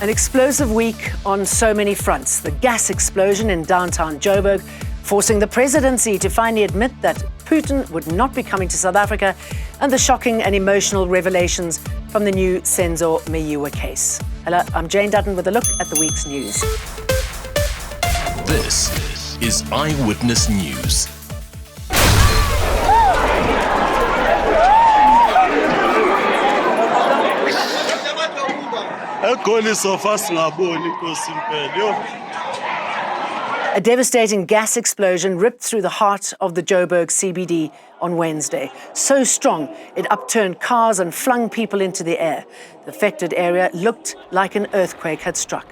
An explosive week on so many fronts. The gas explosion in downtown Joburg, forcing the presidency to finally admit that Putin would not be coming to South Africa, and the shocking and emotional revelations from the new Senzo Meyiwa case. Hello, I'm Jane Dutton with a look at the week's news. This is Eyewitness News. A devastating gas explosion ripped through the heart of the Joburg CBD on Wednesday. So strong, it upturned cars and flung people into the air. The affected area looked like an earthquake had struck.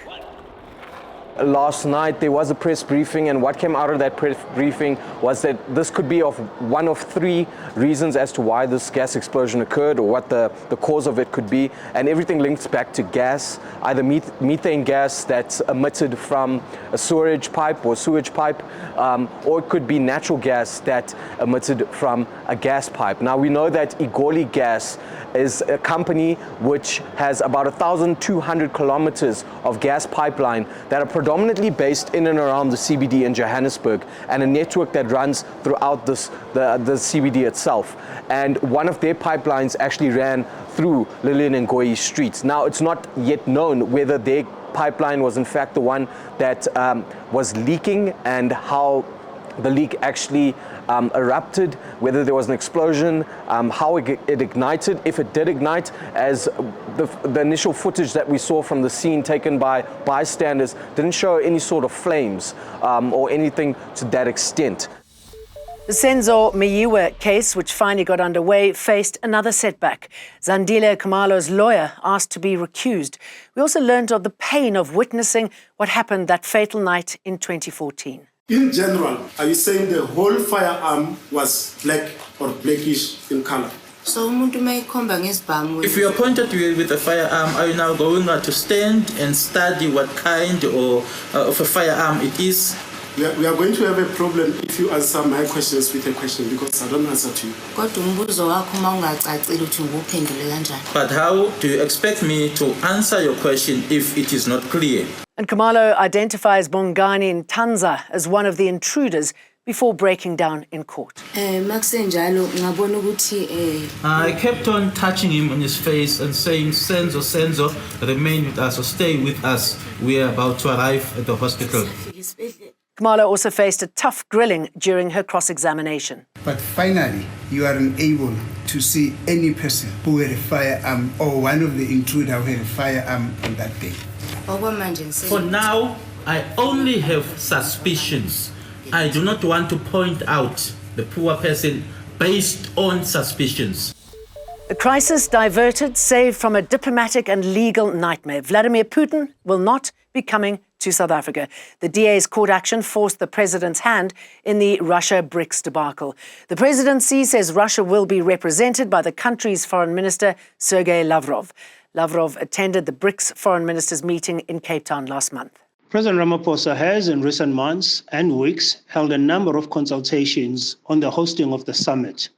Last night there was a press briefing, and what came out of that press briefing was that this could be one of three reasons as to why this gas explosion occurred, or what the cause of it could be, and everything links back to gas, either methane gas that's emitted from a sewage pipe, or it could be natural gas that emitted from a gas pipe. Now we know that Igoli Gas is a company which has about 1,200 kilometers of gas pipeline that are predominantly based in and around the CBD in Johannesburg, and a network that runs throughout the CBD itself. And one of their pipelines actually ran through Lillian and Ngoyi streets. Now, it's not yet known whether their pipeline was in fact the one that was leaking, and how the leak actually erupted, whether there was an explosion, how it ignited, if it did ignite, as the initial footage that we saw from the scene taken by bystanders didn't show any sort of flames or anything to that extent. The Senzo Meyiwa case, which finally got underway, faced another setback. Zandile Khumalo's lawyer asked to be recused. We also learned of the pain of witnessing what happened that fatal night in 2014. In general, are you saying the whole firearm was black or blackish in color? So, if you are pointed with a firearm, are you now going to stand and study what kind of a firearm it is? We are going to have a problem if you answer my questions with a question, because I don't answer to you. But how do you expect me to answer your question if it is not clear? And Khumalo identifies Bongani Ntanza as one of the intruders before breaking down in court. I kept on touching him on his face and saying, Senzo, remain with us or stay with us. We are about to arrive at the hospital. Khumalo also faced a tough grilling during her cross-examination. But finally, you are unable to see any person who had a firearm, or one of the intruders who had a firearm on that day. For now, I only have suspicions. I do not want to point out the poor person based on suspicions. The crisis diverted, saved from a diplomatic and legal nightmare. Vladimir Putin will not be coming to South Africa. The DA's court action forced the president's hand in the Russia-BRICS debacle. The presidency says Russia will be represented by the country's foreign minister, Sergei Lavrov. Lavrov attended the BRICS foreign ministers' meeting in Cape Town last month. President Ramaphosa has, in recent months and weeks, held a number of consultations on the hosting of the summit.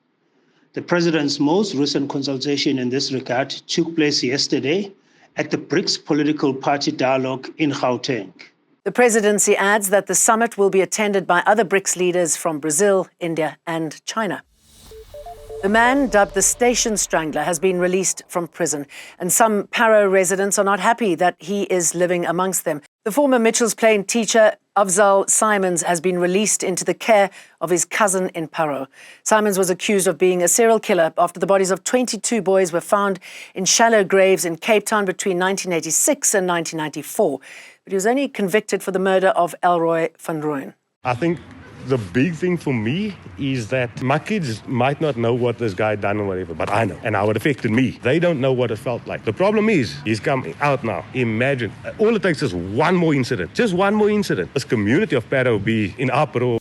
The president's most recent consultation in this regard took place yesterday at the BRICS Political Party Dialogue in Gauteng. The presidency adds that the summit will be attended by other BRICS leaders from Brazil, India and China. The man dubbed the station Strangler has been released from prison, and some Parow residents are not happy that he is living amongst them. The former Mitchell's Plain teacher, Afzal Simons, has been released into the care of his cousin in Parow. Simons was accused of being a serial killer after the bodies of 22 boys were found in shallow graves in Cape Town between 1986 and 1994. But he was only convicted for the murder of Elroy van Rooyen. I think the big thing for me is that my kids might not know what this guy done or whatever, but I know, and how it affected me. They don't know what it felt like. The problem is, he's coming out now. Imagine, all it takes is one more incident, just one more incident. This community of Parow will be in uproar.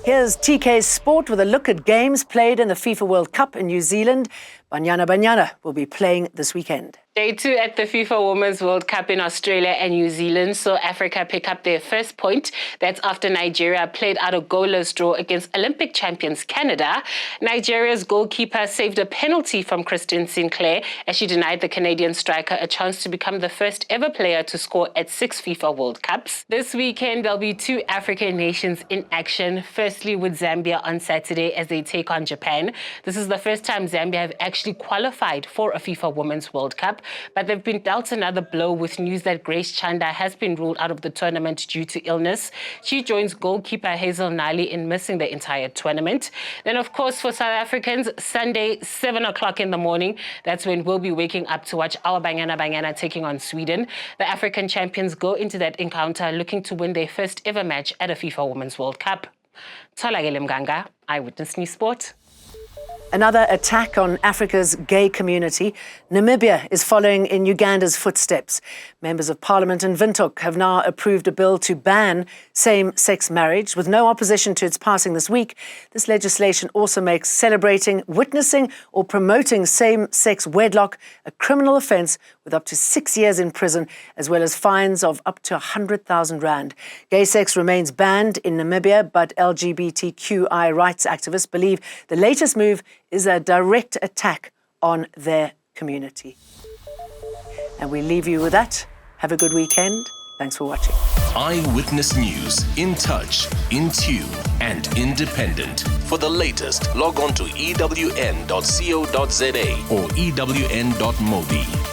Here's TK's Sport with a look at games played in the FIFA World Cup in New Zealand. Banyana Banyana will be playing this weekend. Day 2 at the FIFA Women's World Cup in Australia and New Zealand saw Africa pick up their first point. That's after Nigeria played out a goalless draw against Olympic champions Canada. Nigeria's goalkeeper saved a penalty from Christine Sinclair as she denied the Canadian striker a chance to become the first ever player to score at 6 FIFA World Cups. This weekend, there'll be 2 African nations in action. Firstly, with Zambia on Saturday as they take on Japan. This is the first time Zambia have actually qualified for a FIFA Women's World Cup. But they've been dealt another blow with news that Grace Chanda has been ruled out of the tournament due to illness. She joins goalkeeper Hazel Nali in missing the entire tournament. Then, of course, for South Africans, Sunday, 7 o'clock in the morning, that's when we'll be waking up to watch our Banyana taking on Sweden. The African champions go into that encounter looking to win their first ever match at a FIFA Women's World Cup. Tolagele Mganga, Eyewitness News Sport. Another attack on Africa's gay community. Namibia is following in Uganda's footsteps. Members of Parliament in Windhoek have now approved a bill to ban same-sex marriage, with no opposition to its passing this week. This legislation also makes celebrating, witnessing or promoting same-sex wedlock a criminal offence with up to 6 years in prison, as well as fines of up to 100,000 rand. Gay sex remains banned in Namibia, but LGBTQI rights activists believe the latest move is a direct attack on their community. And we leave you with that. Have a good weekend. Thanks for watching. Eyewitness News, in touch, in tune, and independent. For the latest, log on to ewn.co.za or ewn.mobi.